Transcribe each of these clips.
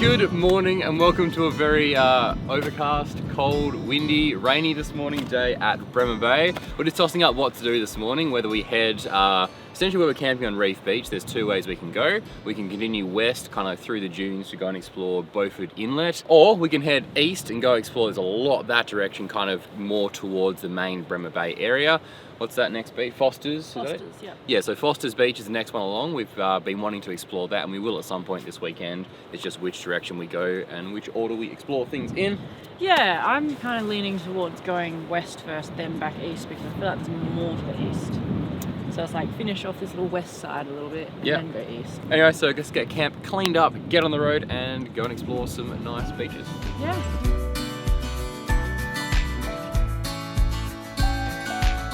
Good morning and welcome to a very overcast, cold, windy, rainy this morning day at Bremer Bay. We're just tossing up what to do this morning, whether we head essentially where we're camping on Reef Beach. There's two ways we can go. We can continue west kind of through the dunes to go and explore Beaufort Inlet, or we can head east and go explore. There's a lot that direction, kind of more towards the main Bremer Bay area. What's that next beach? Foster's? Foster's, yeah. Yeah, so Foster's Beach is the next one along. We've been wanting to explore that, and we will at some point this weekend. It's just which direction we go and which order we explore things in. Yeah, I'm kind of leaning towards going west first, then back east, because I feel like there's more to the east. So it's like finish off this little west side a little bit, and then go east. Anyway, so let's get camp cleaned up, get on the road, and go and explore some nice beaches. Yeah.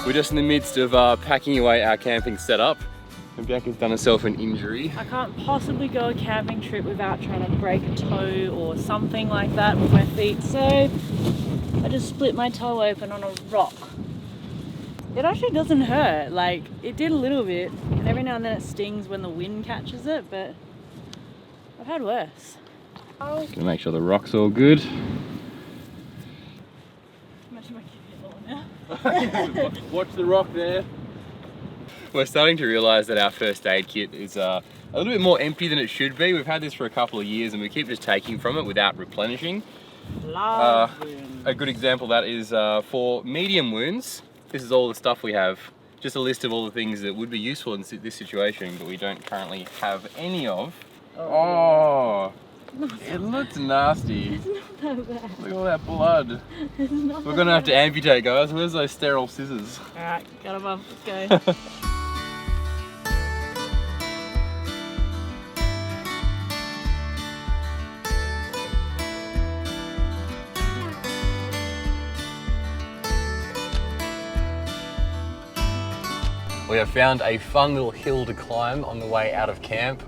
We're just in the midst of packing away our camping setup, and Bianca's done herself an injury. I can't possibly go a camping trip without trying to break a toe or something like that with my feet, so I just split my toe open on a rock. It actually doesn't hurt, like it did a little bit, and every now and then it stings when the wind catches it, but I've had worse. Just gonna make sure the rock's all good. Imagine my kid hit all now. Watch the rock there. We're starting to realise that our first aid kit is a little bit more empty than it should be. We've had this for a couple of years and we keep just taking from it without replenishing. A good example of that is for medium wounds, this is all the stuff we have. Just a list of all the things that would be useful in this situation, but we don't currently have any of. Oh, it looks nasty. It's not that bad. Look at all that blood. It's not We're gonna have to amputate, guys. Where's those sterile scissors? Alright, got them up, let's go. We have found a fun little hill to climb on the way out of camp.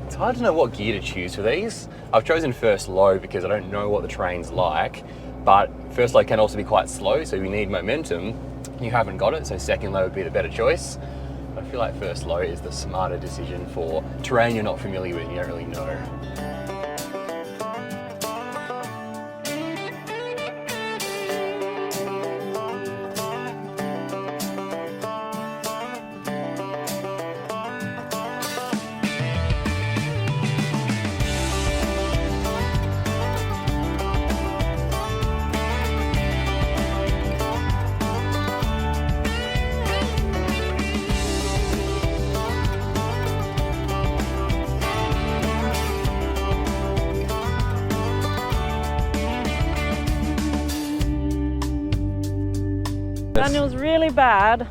It's hard to know what gear to choose for these. I've chosen first low because I don't know what the terrain's like, but first low can also be quite slow, so if you need momentum, you haven't got it, so second low would be the better choice. But I feel like first low is the smarter decision for terrain you're not familiar with and you don't really know. Daniel's really bad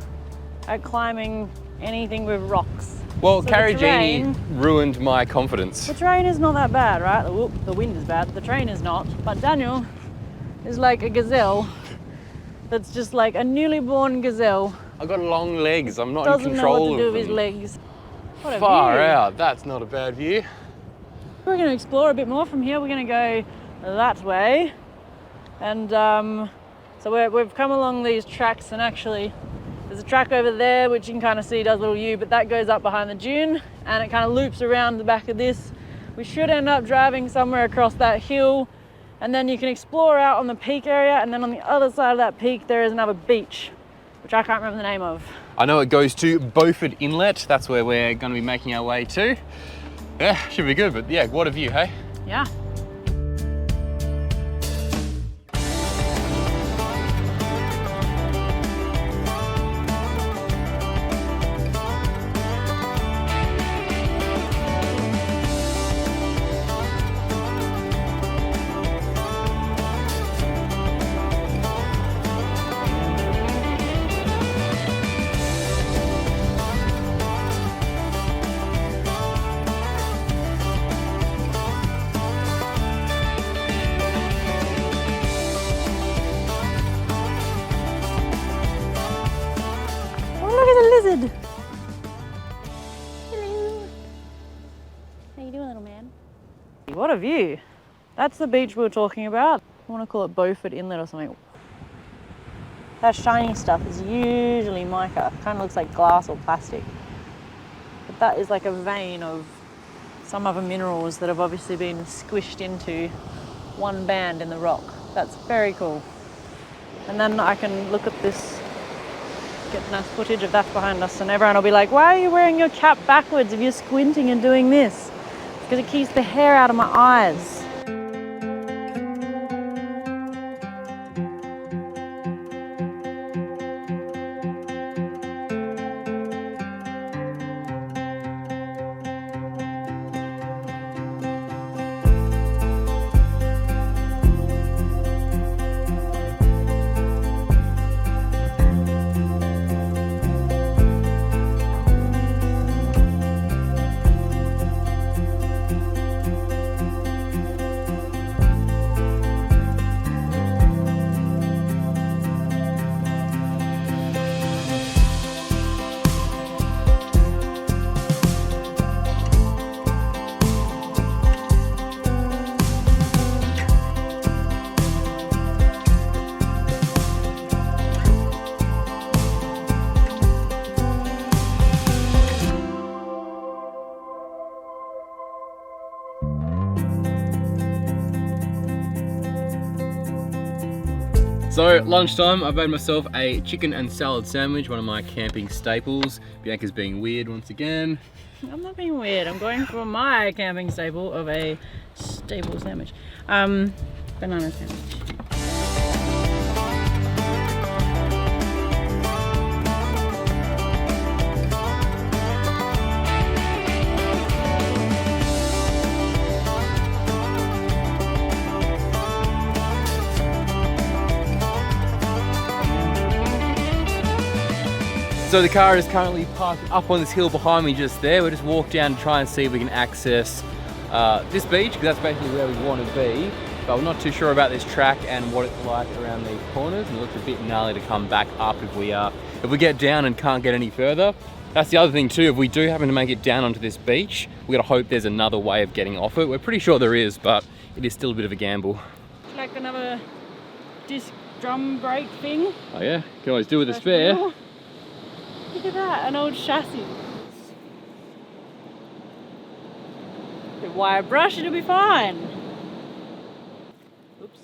at climbing anything with rocks. Well, So Carragini ruined my confidence. The terrain is not that bad, right? The wind is bad, the terrain is not. But Daniel is like a gazelle that's just like a newly born gazelle. I've got long legs, I'm not in Doesn't know control what to do of with his them. legs. What a Far view. out, that's not a bad view. We're going to explore a bit more from here. We're going to go that way. And so we've come along these tracks, and actually there's a track over there which you can kind of see does a little U, but that goes up behind the dune and it kind of loops around the back of this. We should end up driving somewhere across that hill, and then you can explore out on the peak area, and then on the other side of that peak there is another beach, which I can't remember the name of. I know it goes to Beaufort Inlet, that's where we're going to be making our way to. Yeah, should be good, but yeah, what a view, hey? Yeah. Lizard. Hello. How you doing, little man? What a view. That's the beach we were talking about. I want to call it Beaufort Inlet or something. That shiny stuff is usually mica. Kind of looks like glass or plastic. But that is like a vein of some other minerals that have obviously been squished into one band in the rock. That's very cool. And then I can look at this, get nice footage of that behind us, and everyone will be like, why are you wearing your cap backwards if you're squinting and doing this? Because it keeps the hair out of my eyes. So lunchtime, I've made myself a chicken and salad sandwich, one of my camping staples. Bianca's being weird once again. I'm not being weird, I'm going for my camping staple of a staple sandwich. Banana sandwich. So the car is currently parked up on this hill behind me just there. We'll just walk down and try and see if we can access this beach, because that's basically where we want to be. But we're not too sure about this track and what it's like around these corners, and it looks a bit gnarly to come back up if we get down and can't get any further. That's the other thing too, if we do happen to make it down onto this beach, we gotta hope there's another way of getting off it. We're pretty sure there is, but it is still a bit of a gamble. Like another disc drum brake thing. Oh yeah, can always do with a spare. Wheel. Look at that, an old chassis. The wire brush, it'll be fine. Oops.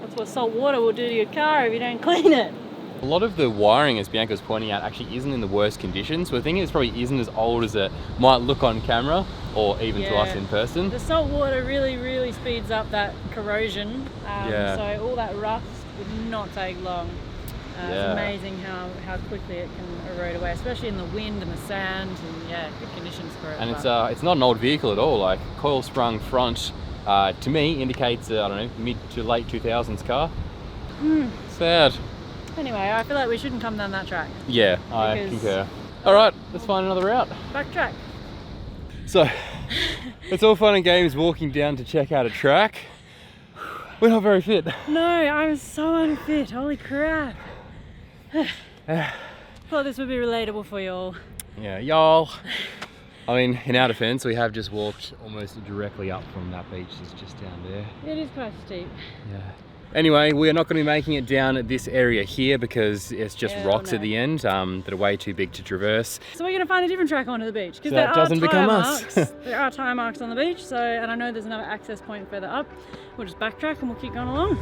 That's what salt water will do to your car if you don't clean it. A lot of the wiring, as Bianca was pointing out, actually isn't in the worst condition. So I think it probably isn't as old as it might look on camera, or even to us in person. The salt water really speeds up that corrosion. So all that rust would not take long. It's amazing how quickly it can erode away, especially in the wind and the sand, and good conditions for it. And it's not an old vehicle at all. Like, coil sprung front, to me indicates I don't know, mid to late 2000s car. Sad. Anyway, I feel like we shouldn't come down that track. Yeah, I concur. All right, let's find another route. Backtrack. So, it's all fun and games walking down to check out a track. We're not very fit. No, I'm so unfit. Holy crap. Thought this would be relatable for y'all. Yeah, y'all. I mean, in our defense, we have just walked almost directly up from that beach that's just down there. It is quite steep. Yeah. Anyway, we are not going to be making it down at this area here because it's just rocks at the end that are way too big to traverse. So we're going to find a different track onto the beach, because that doesn't become us. There are tire marks on the beach, and I know there's another access point further up. We'll just backtrack and we'll keep going along.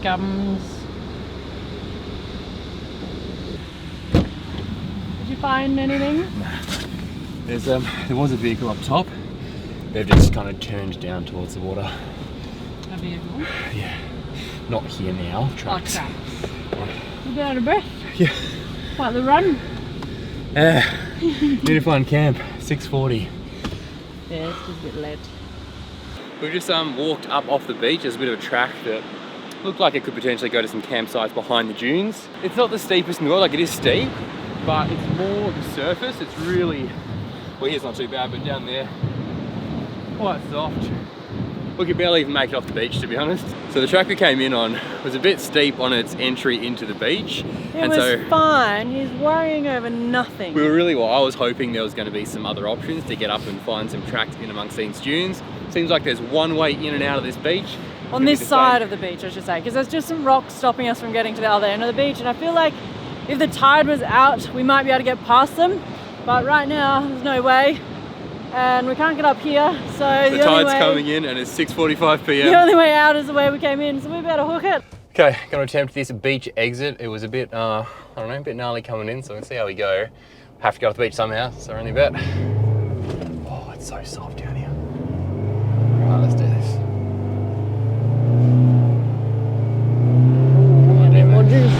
comes. Did you find anything? There's there was a vehicle up top. They've just kind of turned down towards the water. A vehicle? Yeah. Not here now. Trucks. Oh, tracks. You been out of breath? Yeah. Quite the run. Need to find camp. 6:40. Yeah, it's just a bit late. We've just walked up off the beach. There's a bit of a track that looked like it could potentially go to some campsites behind the dunes. It's not the steepest in the world, like it is steep, but it's more the surface. It's really, well, here's not too bad, but down there, quite soft. We could barely even make it off the beach, to be honest. So the track we came in on was a bit steep on its entry into the beach. It was fine. He's worrying over nothing. We were really, well, I was hoping there was going to be some other options to get up and find some tracks in amongst these dunes. Seems like there's one way in and out of this beach. On this side of the beach, I should say, because there's just some rocks stopping us from getting to the other end of the beach, and I feel like if the tide was out, we might be able to get past them, but right now, there's no way. And we can't get up here, so the tide's coming in and it's 6:45 p.m. The only way out is the way we came in, so we better hook it. Okay, gonna attempt this beach exit. It was a bit, I don't know, a bit gnarly coming in, so we'll see how we go. Have to go off the beach somehow, so our only bet. Oh, it's so soft down here. Right, let's do this. Come on, More juice.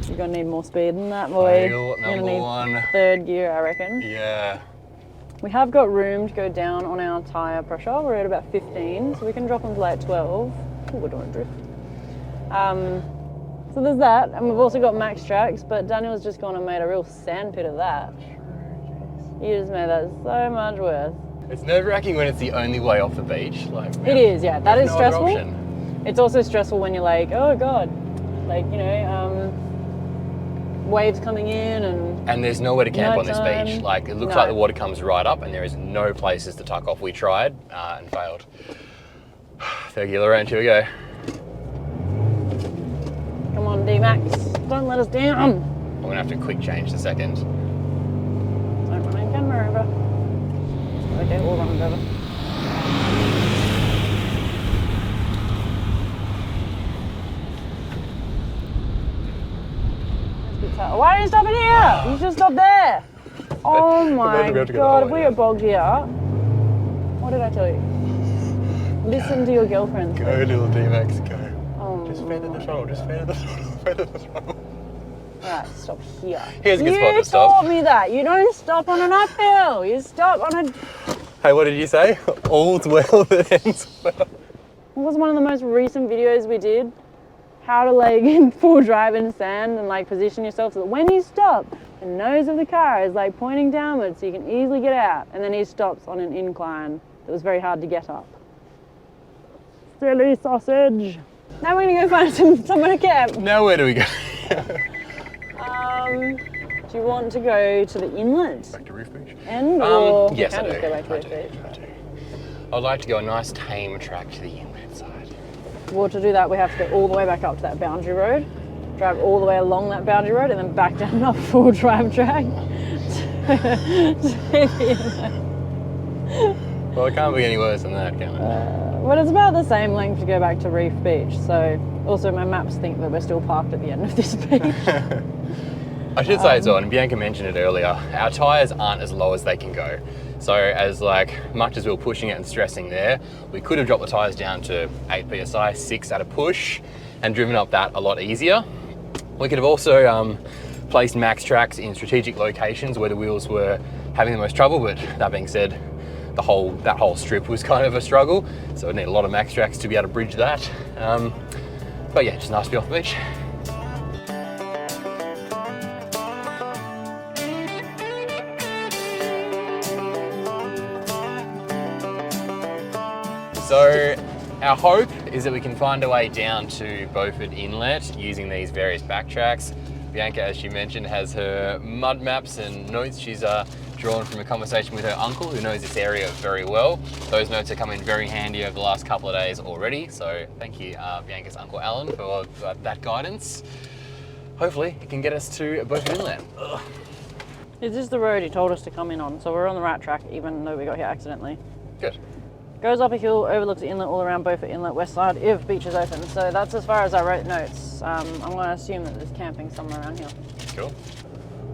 You're gonna need more speed than that, boy. Fail You're number gonna need one. third gear, I reckon. Yeah. We have got room to go down on our tyre pressure. We're at about 15, so we can drop them to like 12. Oh, we're doing a drift. So there's that, and we've also got max tracks, but Daniel's just gone and made a real sandpit of that. You just made that so much worse. It's nerve-wracking when it's the only way off the beach. Like, It is, yeah. That is no other stressful. option. It's also stressful when you're like, oh god, like, you know, waves coming in And there's nowhere to camp on this Nighttime. beach. Like, it looks No. like the water comes right up and there is no places to tuck off. We tried and failed. Third gear around, here we go. Come on, D-Max, don't let us down. I'm gonna have to quick change the second. Don't run in camera over. Okay, we'll run it over. Why are you stopping here? You should stop there. Oh my god, if we get bogged here. What did I tell you? Listen to your girlfriend. Go, little D-Max, go. Oh, Just feather the throttle, just feather the throttle, feather the throttle. Alright, stop here. Here's a good spot You to stop. taught me that. You don't stop on an uphill. You stop on a... Hey, what did you say? All's well that ends well. What was one of the most recent videos we did? How to like full drive in sand and like position yourself so that when you stop, the nose of the car is like pointing downwards so you can easily get out. And then he stops on an incline that was very hard to get up. Silly sausage. Now we're gonna go find somewhere to camp. Now where do we go? Do you want to go to the inlet Back to Reef Beach? end or Yes, you I can do. just go back to I Reef do. Beach? I do. I'd like to go a nice tame track to the inlet side. Well, to do that, we have to go all the way back up to that boundary road, drive all the way along that boundary road, and then back down a full drive track. Well, it can't be any worse than that, can it? Well, it's about the same length to go back to Reef Beach. So, also my maps think that we're still parked at the end of this beach. I should say as well, and Bianca mentioned it earlier, our tyres aren't as low as they can go. So as much as we were pushing it and stressing there, we could have dropped the tyres down to 8 PSI, 6 at a push, and driven up that a lot easier. We could have also placed max tracks in strategic locations where the wheels were having the most trouble, but that being said, that whole strip was kind of a struggle, so we'd need a lot of max tracks to be able to bridge that. But yeah, just nice to be off the beach. So our hope is that we can find a way down to Beaufort Inlet using these various backtracks. Bianca, as she mentioned, has her mud maps and notes she's drawn from a conversation with her uncle who knows this area very well. Those notes have come in very handy over the last couple of days already, so thank you Bianca's Uncle Alan for that guidance. Hopefully it can get us to Beaufort Inlet. Ugh. Is this the road he told us to come in on? So we're on the right track, even though we got here accidentally. Good. Goes up a hill, overlooks the inlet all around Beaufort Inlet, west side, if beach is open. So that's as far as I wrote notes. I'm going to assume that there's camping somewhere around here. Cool.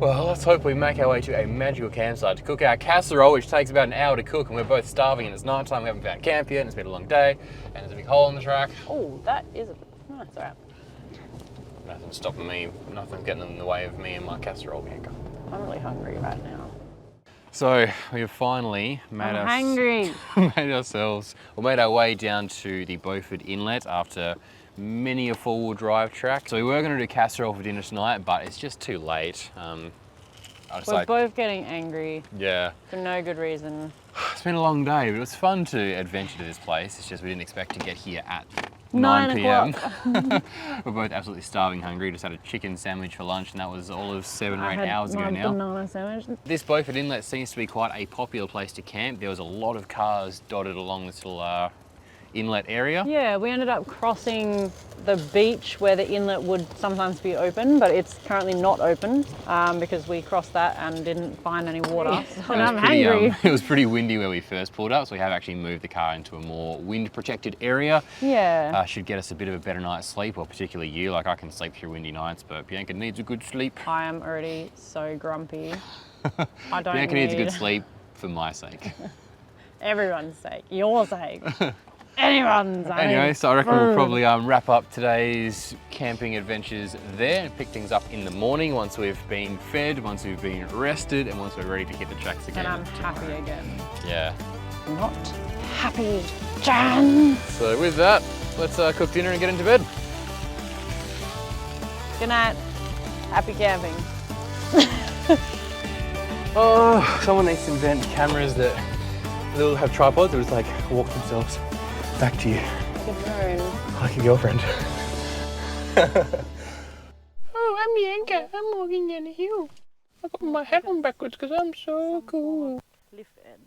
Well, let's hope we make our way to a magical campsite to cook our casserole, which takes about an hour to cook, and we're both starving and it's night time. We haven't found camp yet, and it's been a long day, and there's a big hole in the track. Oh, that is a... Oh, it's alright. Nothing's stopping me, nothing's getting in the way of me and my casserole, Bianca. I'm really hungry right now. So we have finally made made our way down to the Beaufort Inlet after many a four-wheel drive track. So we were going to do casserole for dinner tonight, but it's just too late. We're both getting angry. Yeah. For no good reason. It's been a long day, but it was fun to adventure to this place. It's just we didn't expect to get here at 9 p.m. We're both absolutely starving hungry. Just had a chicken sandwich for lunch, and that was all of 7 or 8 hours ago now. Banana sandwich. This Beaufort Inlet seems to be quite a popular place to camp. There was a lot of cars dotted along this little inlet area. Yeah, we ended up crossing the beach where the inlet would sometimes be open, but it's currently not open because we crossed that and didn't find any water. So I'm hungry. It was pretty windy where we first pulled up, so we have actually moved the car into a more wind protected area. Yeah. Should get us a bit of a better night's sleep, or particularly you. Like, I can sleep through windy nights, but Bianca needs a good sleep. I am already so grumpy. I don't Bianca needs a good sleep for my sake. Everyone's sake. Your sake. Anyone's sake. Anyway, so I reckon we'll probably wrap up today's camping adventures there and pick things up in the morning once we've been fed, once we've been rested, and once we're ready to hit the tracks again. And I'm happy again. Yeah. Not happy, Jan. So with that, let's cook dinner and get into bed. Good night. Happy camping. Oh, someone needs to invent cameras that they'll have tripods that just like walk themselves back to you. Like a drone. Like a girlfriend. Oh, I'm Bianca. I'm walking down a hill. I got my hat on backwards because I'm so cool. Lift Ed.